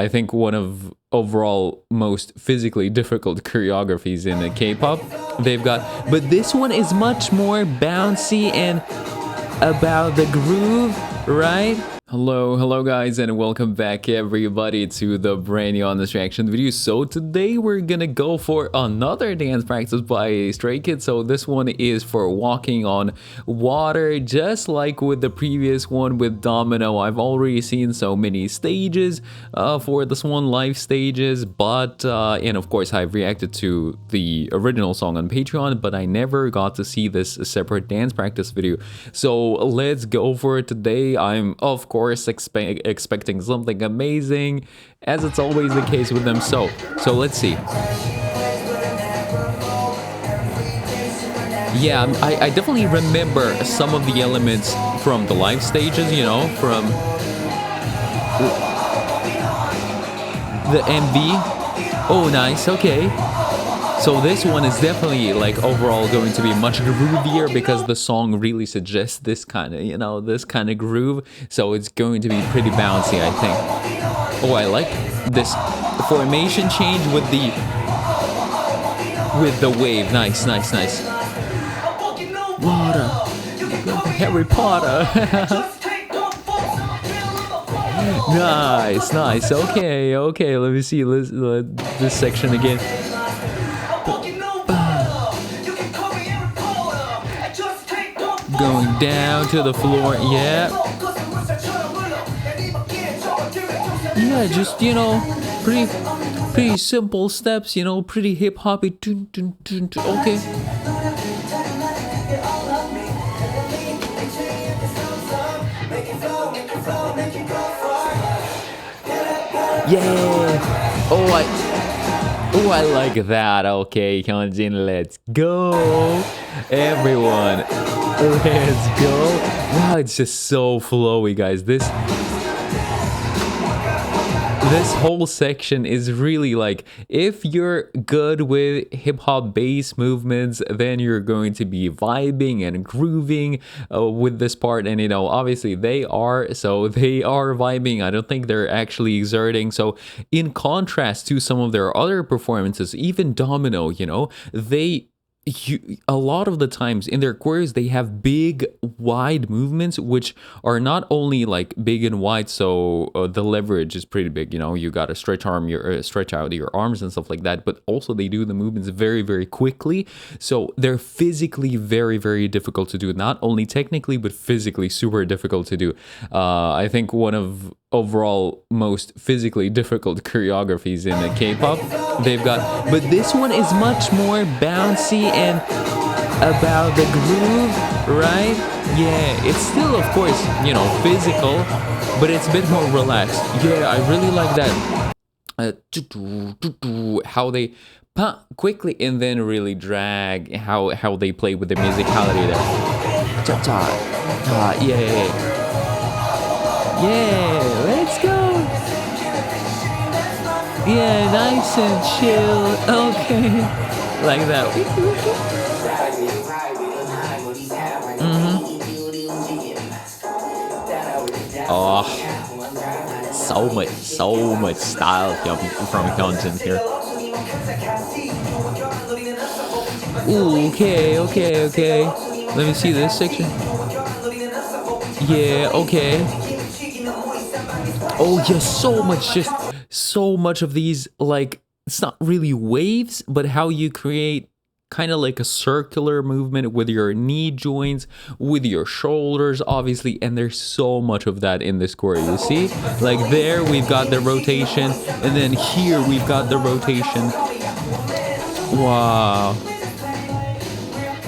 I think one of overall most physically difficult choreographies in the K-pop they've got. But this one is much more bouncy and about the groove, right? Hello guys, and welcome back everybody to the brand new on this reaction video. So today we're gonna go for another dance practice by Stray Kids. So this one is for Walking on Water, just like with the previous one with Domino. I've already seen so many stages for this one, live stages, but and of course I've reacted to the original song on Patreon, but I never got to see this separate dance practice video. So let's go for it today. I'm of course expecting something amazing, as it's always the case with them. So let's see. Yeah, I definitely remember some of the elements from the live stages, you know, from the MV. Oh, nice. Okay. So this one is definitely like overall going to be much groovier because the song really suggests this kind of, you know, this kind of groove. So it's going to be pretty bouncy, I think. Oh, I like this formation change with the wave. Nice. Water. Harry Potter. Nice. Okay. Let me see this section again. Going down to the floor, yeah, just, you know, pretty simple steps, you know, pretty hip-hoppy, okay. Yeah, oh, I like that. Okay, Hyunjin, let's go. Everyone, let's go. Wow, it's just so flowy, guys. This whole section is really like, if you're good with hip-hop bass movements, then you're going to be vibing and grooving with this part. And you know, obviously they are vibing. I don't think they're actually exerting. So in contrast to some of their other performances, even Domino, you know, a lot of the times in their choreos they have big wide movements, which are not only like big and wide, so the leverage is pretty big, you know, you gotta stretch out your arms and stuff like that, but also they do the movements very quickly, so they're physically very difficult to do, not only technically but physically super difficult to do. I think one of overall most physically difficult choreographies in the K-pop they've got, but this one is much more bouncy and about the groove, right? Yeah, it's still of course, you know, physical, but it's a bit more relaxed. Yeah, I really like that how they quickly and then really drag, how they play with the musicality there. Yeah, let's go. Yeah, nice and chill. Okay, like that. Oh, so much style from Hyunjin here. Ooh, okay. Let me see this section. Yeah, okay. Oh yeah, so much of these, like, it's not really waves, but how you create kind of like a circular movement with your knee joints, with your shoulders, obviously, and there's so much of that in this choreo, you see? Like there, we've got the rotation, and then here we've got the rotation. Wow.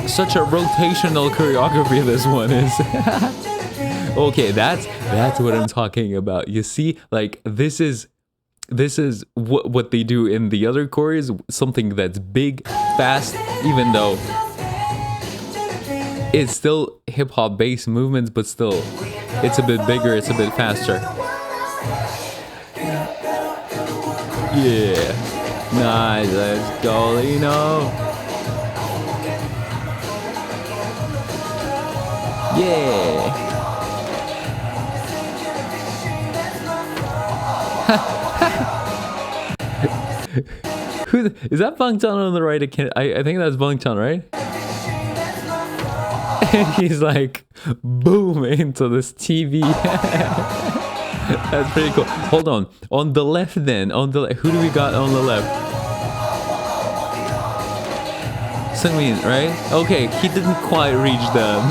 Such a rotational choreography this one is. Okay, that's what I'm talking about. You see, like this is what they do in the other choreos, something that's big, fast, even though it's still hip-hop based movements, but still it's a bit bigger, it's a bit faster. Yeah, nice, let's go, Lino. Yeah. Who is that? Bangtan on the right? I think that's Bangtan, right? And he's like, boom, into this TV. That's pretty cool. Hold on the left then, who do we got on the left? Sungmin, right? Okay, he didn't quite reach the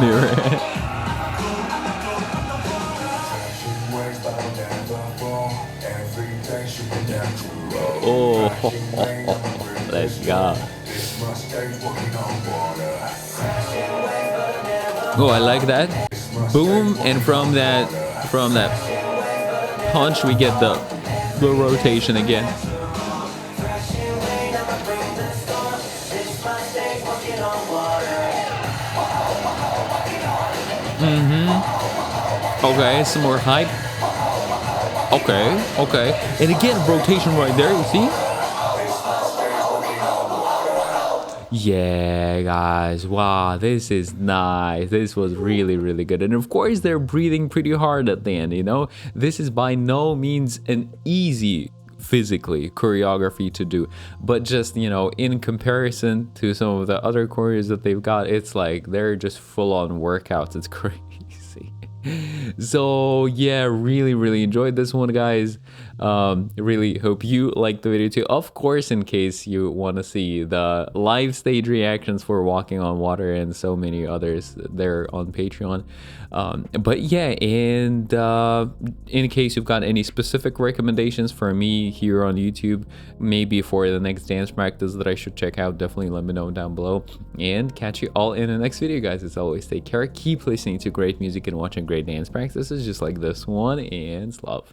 mirror. Oh, let's go. Oh, I like that. Boom, and from that punch we get the rotation again. Okay, some more hype. Okay. And again, rotation right there, you see? Yeah, guys. Wow, this is nice. This was really, really good. And of course, they're breathing pretty hard at the end, you know? This is by no means an easy physically choreography to do, but just, you know, in comparison to some of the other choreos that they've got, it's like they're just full-on workouts. It's crazy. So yeah, really enjoyed this one, guys. Really hope you liked the video too. Of course, in case you want to see the live stage reactions for Walking on Water and so many others, they're on Patreon. But yeah, and in case you've got any specific recommendations for me here on YouTube, maybe for the next dance practice that I should check out, definitely let me know down below. And catch you all in the next video, guys. As always, take care, keep listening to great music and watching great dance practices just like this one, and love.